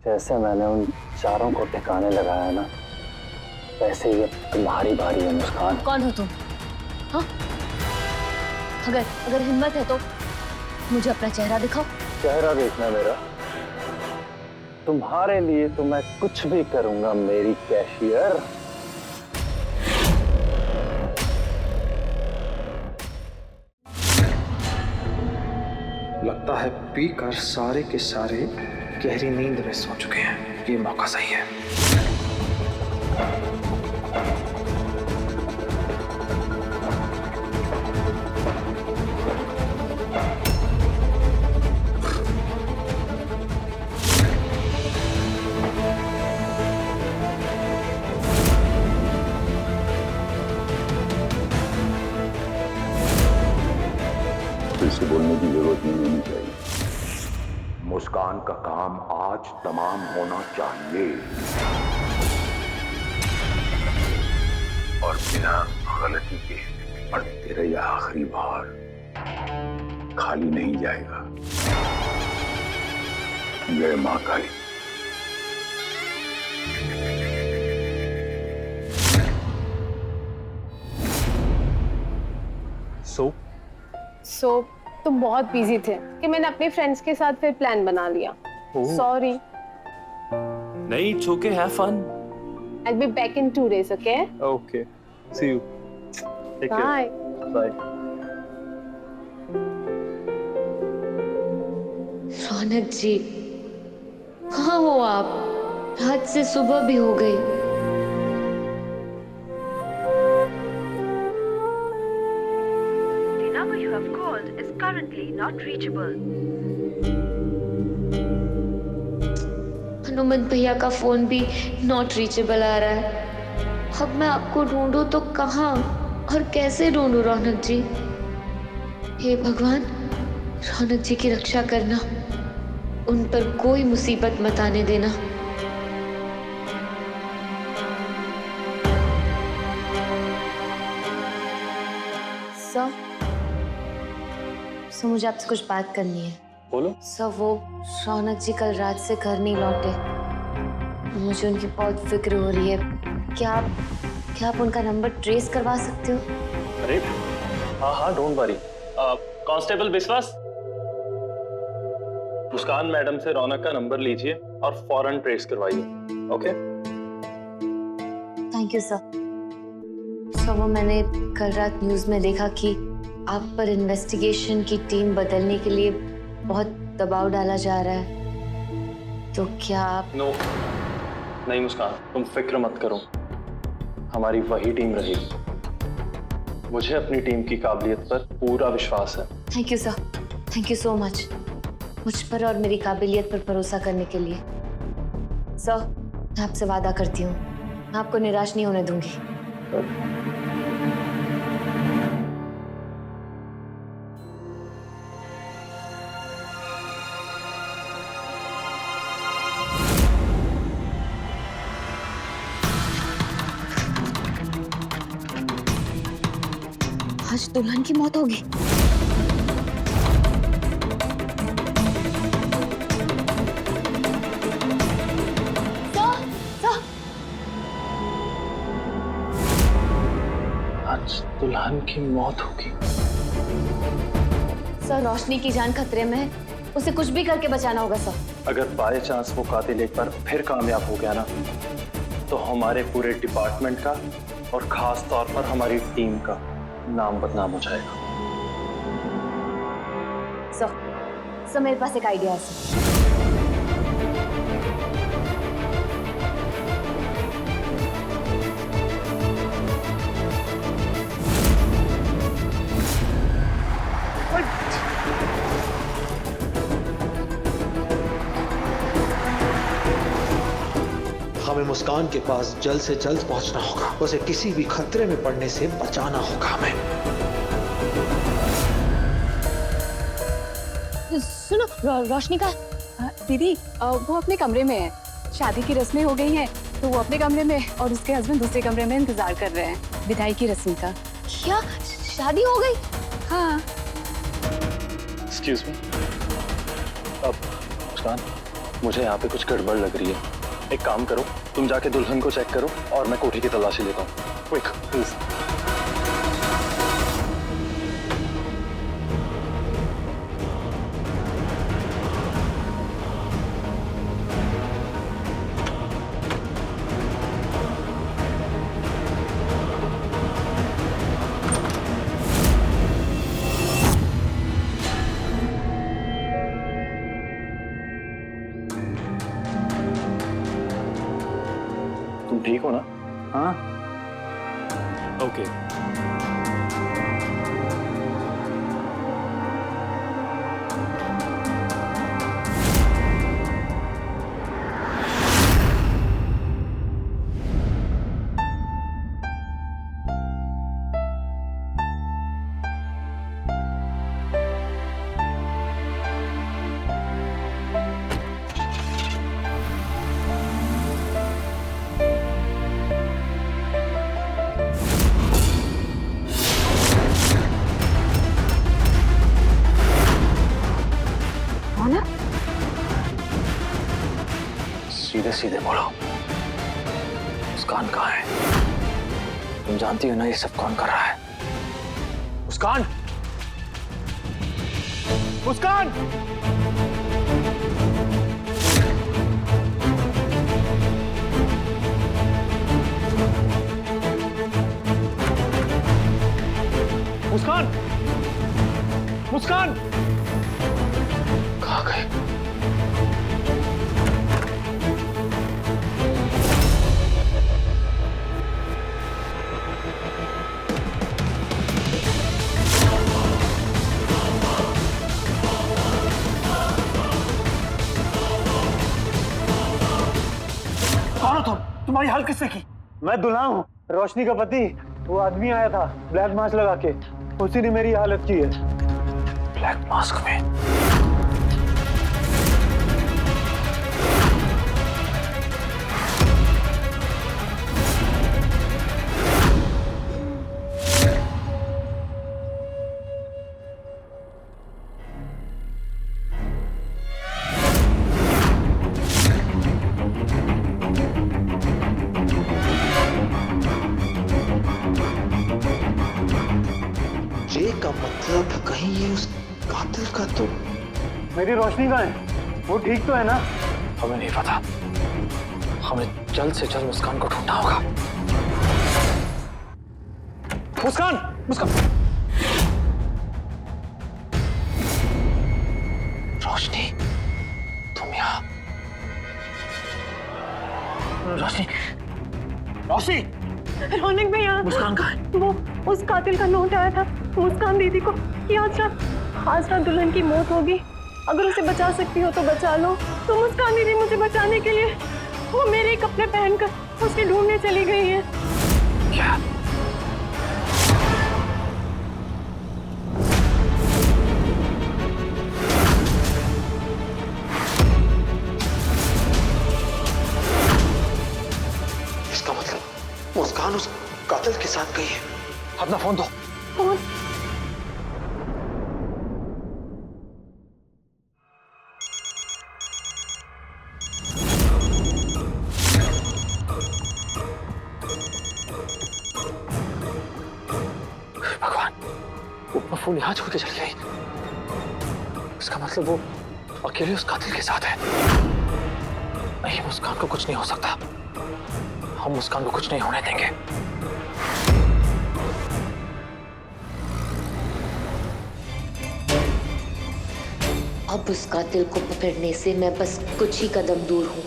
जैसे मैंने उन चारों को ठिकाने लगाया ना, वैसे ये तुम्हारी बारी है मुस्कान। कौन हो तुम? हाँ, अगर हिम्मत है तो मुझे अपना चेहरा दिखाओ। चेहरा देखना मेरा? तुम्हारे लिए तो मैं कुछ भी करूंगा मेरी कैशियर। लगता है पीकर सारे के सारे गहरी नींद में सो चुके हैं। ये मौका सही है। इसे बोलने की जरूरत नहीं होनी चाहिए। मुस्कान का काम आज तमाम होना चाहिए और बिना गलती के। और तेरा यह आखिरी बार खाली नहीं जाएगा। जय मां काली। सो तुम बहुत बिजी थे कि मैंने अपने फ्रेंड्स के साथ फिर प्लान बना लिया। सॉरी। नहीं, it's okay, have fun. I'll be back in 2 days, okay? Okay. See you. Take care. Bye. Bye. रौनक जी, कहाँ हो आप? रात से सुबह भी हो गई। The number you have called is currently not reachable. Hanumant भैया का फोन भी नॉट रीचेबल आ रहा है। अब मैं आपको ढूंढूं तो कहाँ और कैसे ढूंढूं रौनक जी? हे भगवान, रौनक जी की रक्षा करना, उन पर कोई मुसीबत मत आने देना। सर, मुझे आपसे कुछ बात करनी है। बोलो। सर, वो रौनक जी कल रात से घर नहीं लौटे। मुझे उनकी बहुत फिक्र हो रही है। क्या आप उनका नंबर ट्रेस करवा सकते हो? अरे हाँ, डोंट वरी। कांस्टेबल विश्वास, मुस्कान मैडम से रौनक का नंबर लीजिए और फौरन ट्रेस करवाइए। ओके? Thank you sir. वो मैंने कल रात न्यूज में देखा कि आप पर इन्वेस्टिगेशन की टीम बदलने के लिए बहुत दबाव डाला जा रहा है, तो क्या आप? नो, नहीं मुस्कान, तुम फिक्र मत करो, हमारी वही टीम रहेगी। मुझे अपनी टीम की काबिलियत पर पूरा विश्वास है। Thank you sir, thank you so much मुझ पर और मेरी काबिलियत पर भरोसा करने के लिए। सर, मैं आपसे वादा करती हूँ, मैं आपको निराश नहीं होने दूंगी। आज दुल्हन की मौत होगी। आज दुल्हन की मौत होगी। सर, रोशनी की जान खतरे में है, उसे कुछ भी करके बचाना होगा सर। अगर बाय चांस वो कातिल एक बार फिर कामयाब हो गया ना, तो हमारे पूरे डिपार्टमेंट का और खास तौर पर हमारी टीम का नाम बदनाम हो जाएगा। सर, मेरे पास एक आइडिया है सर। हमें मुस्कान के पास जल्द से जल्द पहुंचना होगा। उसे किसी भी खतरे में पड़ने से बचाना होगा हमें। सुनो, रोशनी का दीदी, वो अपने कमरे में है। शादी की रस्में हो गई हैं, तो वो अपने कमरे में और उसके हस्बैंड दूसरे कमरे में इंतजार कर रहे हैं विदाई की रस्म का। क्या शादी हो गई? हाँ। एक्सक्यूज मी, अब मुस्कान, मुझे यहाँ पे कुछ गड़बड़ लग रही है। एक काम करो, तुम जाके दुल्हन को चेक करो और मैं कोठी की तलाशी लेता हूँ। Quick please. तुम ठीक हो ना? हाँ ओके। सीधे सीधे बोलो, मुस्कान कहाँ है? तुम जानती हो ना ये सब कौन कर रहा है? मुस्कान! मुस्कान! मुस्कान! मुस्कान! कहाँ गए? कौन हो तुम? तुम्हारी हाल किसने की? मैं दुल्हा हूँ, रोशनी का पति। वो आदमी आया था ब्लैक मास्क लगा के, उसी ने मेरी हालत की है। ब्लैक मास्क में? जे का मतलब कहीं ये उस कातिल का तो। मेरी रोशनी कहाँ है? वो ठीक तो है ना? हमें नहीं पता, हमें जल्द से जल्द मुस्कान को ढूंढना होगा। मुस्कान! मुस्कान! रोशनी, तुम यहाँ? रोशनी! रोशनी! रौनक भैया, मुस्कान कहाँ है? वो उस कातिल का नोट आया था मुस्कान दीदी को कि आज रात दुल्हन की मौत होगी, अगर उसे बचा सकती हो तो बचा लो। तो मुस्कान दीदी मुझे बचाने के लिए वो मेरे कपड़े पहनकर उसके ढूंढने चली गई है। क्या? इसका मतलब मुस्कान उस कातिल के साथ गई है। अपना फोन दो। कौन? भगवान, वो फोन यहाँ छोड़ के चली गई। इसका मतलब वो अकेले उस कातिल के साथ है। नहीं, मुस्कान को कुछ नहीं हो सकता। हम मुस्कान को कुछ नहीं होने देंगे। अब उस कातिल को पकड़ने से मैं बस कुछ ही कदम दूर हूँ।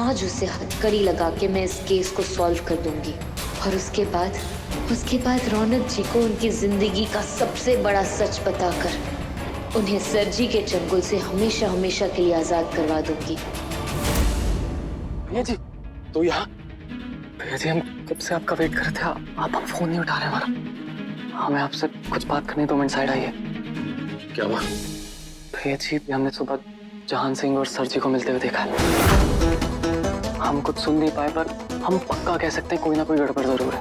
आज उसे हथकड़ी लगा के मैं इस केस को सॉल्व कर दूंगी और उसके बाद रौनक जी को उनकी जिंदगी का सबसे बड़ा सच बताकर उन्हें सरजी के चंगुल से हमेशा हमेशा के लिए आजाद करवा दूंगी। भैया जी, तो यहाँ? भैया जी, हम कब से आपका वेट कर रहे थे, आप फोन नहीं उठा रहे हमारा। हमें आपसे कुछ बात करनी, 2 मिनट साइड आइए। क्या हुआ? भैया जी, हमने सुबह जहान सिंह और सर जी को मिलते हुए देखा। हम कुछ सुन नहीं पाए, पर हम पक्का कह सकते हैं कोई ना कोई गड़बड़ जरूर है।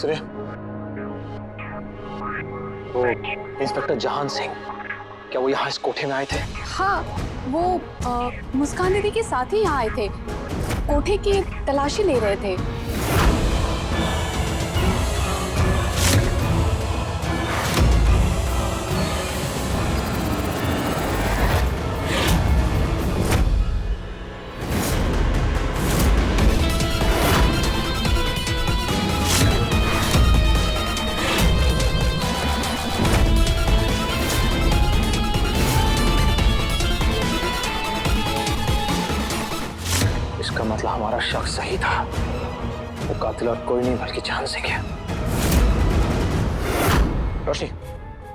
सुनिए, वो इंस्पेक्टर जहान सिंह, क्या वो यहाँ इस कोठे में आए थे? हाँ, वो मुस्कान दीदी के साथ ही यहाँ आए थे, कोठे की तलाशी ले रहे थे। इसका मतलब हमारा शक सही था, वो कातिल और कोई नहीं बल्कि जहान सिंह है। रोशनी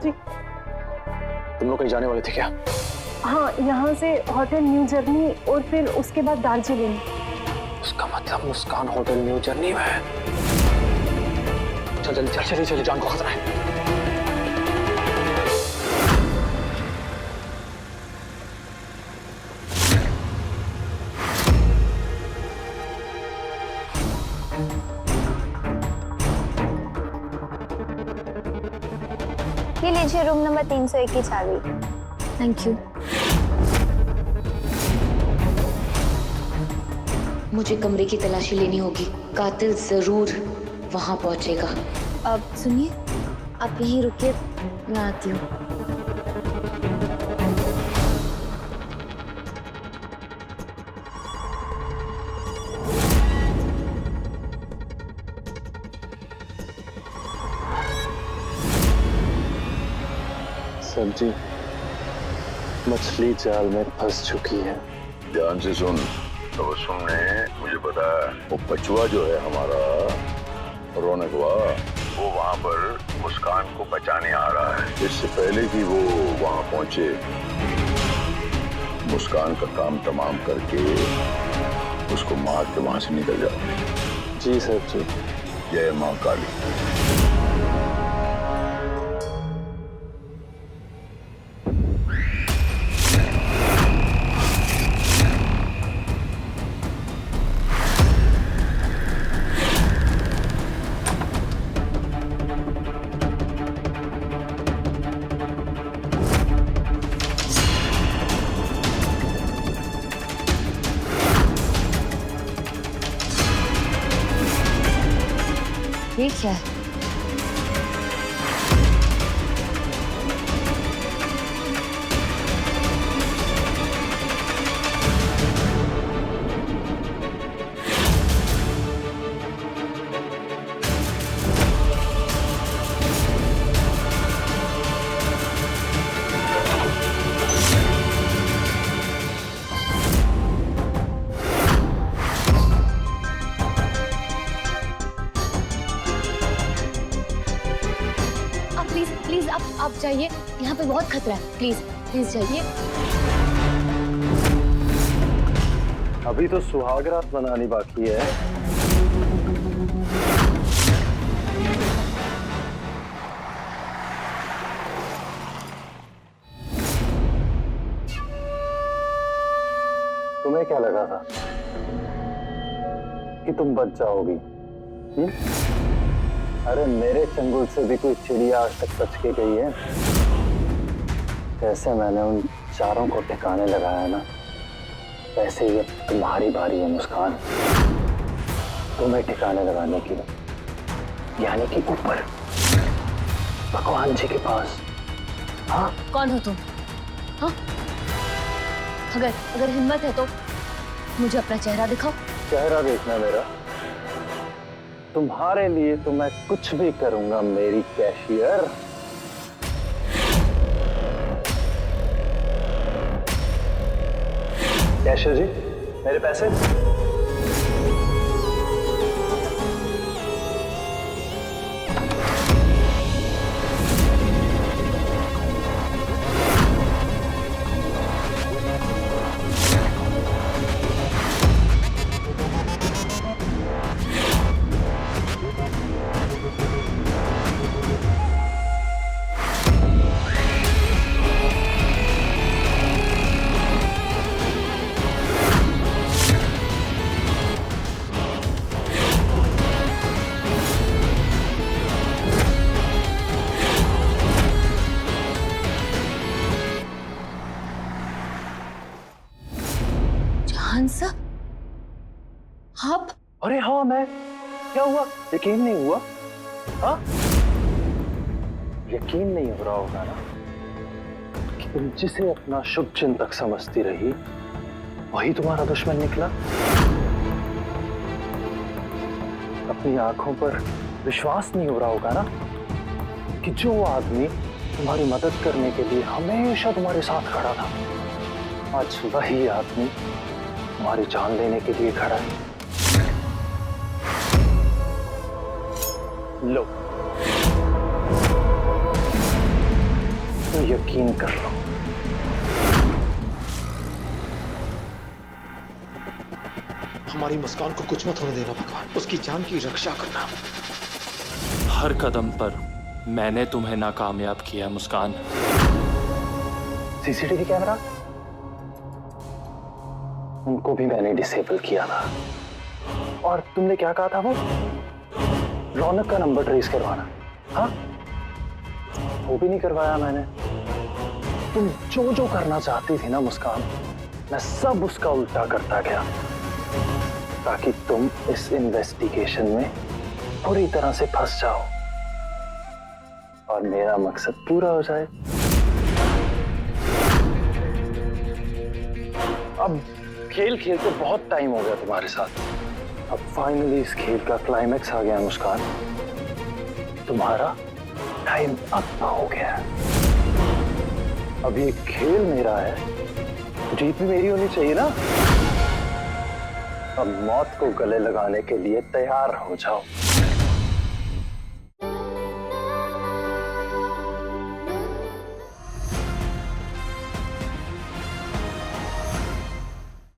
जी। तुम लोग कहीं जाने वाले थे क्या? हाँ, यहाँ से होटल न्यू जर्नी और फिर उसके बाद दार्जिलिंग। उसका मतलब मुस्कान होटल न्यू जर्नी में है। चल जल्दी चल, चलिए चलिए, जान को खतरा है। ये लीजिए रूम नंबर 301 की चाबी। Thank you. मुझे कमरे की तलाशी लेनी होगी, कातिल जरूर वहां पहुंचेगा। अब सुनिए, आप यहीं रुकिए, मैं आती हूँ। सब्जी मछली जाल में फंस चुकी है। ध्यान से सुन। तबस्सुम ने मुझे बताया वो बचुआ जो है हमारा रौनक हुआ, वो वहाँ पर मुस्कान को बचाने आ रहा है। इससे पहले कि वो वहाँ पहुंचे, मुस्कान का काम तमाम करके उसको मार के वहां से निकल जाओ। जी सर जी। जय माँ काली। ये क्या है? प्लीज आप जाइए, यहाँ पे बहुत खतरा है। प्लीज प्लीज जाइए। अभी तो सुहाग रात मनानी बाकी है। तुम्हें क्या लगा था कि तुम बच जाओगी? अरे मेरे चंगुल से भी कोई चिड़िया आज तक बच के गई है? जैसे मैंने उन चारों को ठिकाने लगाया ना, वैसे ये तुम्हारी बारी है मुस्कान, तुम्हें ठिकाने लगाने की। यानी कि ऊपर भगवान जी के पास। हाँ, कौन हो तुम? हाँ, अगर हिम्मत है तो मुझे अपना चेहरा दिखाओ। चेहरा देखना मेरा? तुम्हारे लिए तो मैं कुछ भी करूंगा मेरी कैशियर। कैशियर जी, मेरे पैसे। आंसर? आप? अरे हाँ मैं, क्या हुआ? यकीन नहीं हुआ? हाँ, यकीन नहीं हो रहा होगा ना कि तुम जिसे अपना शुभ चिंतक समझती रही वही तुम्हारा दुश्मन निकला। अपनी आंखों पर विश्वास नहीं हो रहा होगा ना कि जो आदमी तुम्हारी मदद करने के लिए हमेशा तुम्हारे साथ खड़ा था, आज वही आदमी तुम्हारी जान लेने के लिए खड़ा है। लो, तो यकीन कर लो। हमारी मुस्कान को कुछ मत होने देना भगवान, उसकी जान की रक्षा करना। हर कदम पर मैंने तुम्हें नाकामयाब किया मुस्कान। सीसीटीवी कैमरा उनको भी मैंने डिसेबल किया था। और तुमने क्या कहा था? वो रौनक का नंबर ट्रेस करवाना, हाँ वो भी नहीं करवाया मैंने। तुम जो जो करना चाहती थी ना मुस्कान, मैं सब उसका उल्टा करता गया ताकि तुम इस इन्वेस्टिगेशन में पूरी तरह से फंस जाओ और मेरा मकसद पूरा हो जाए। अब खेल खेलते बहुत टाइम हो गया तुम्हारे साथ, अब फाइनली इस खेल का क्लाइमैक्स आ गया मुस्कान। तुम्हारा टाइम अप हो गया है। अब ये खेल मेरा है, जीत भी मेरी होनी चाहिए ना। अब मौत को गले लगाने के लिए तैयार हो जाओ।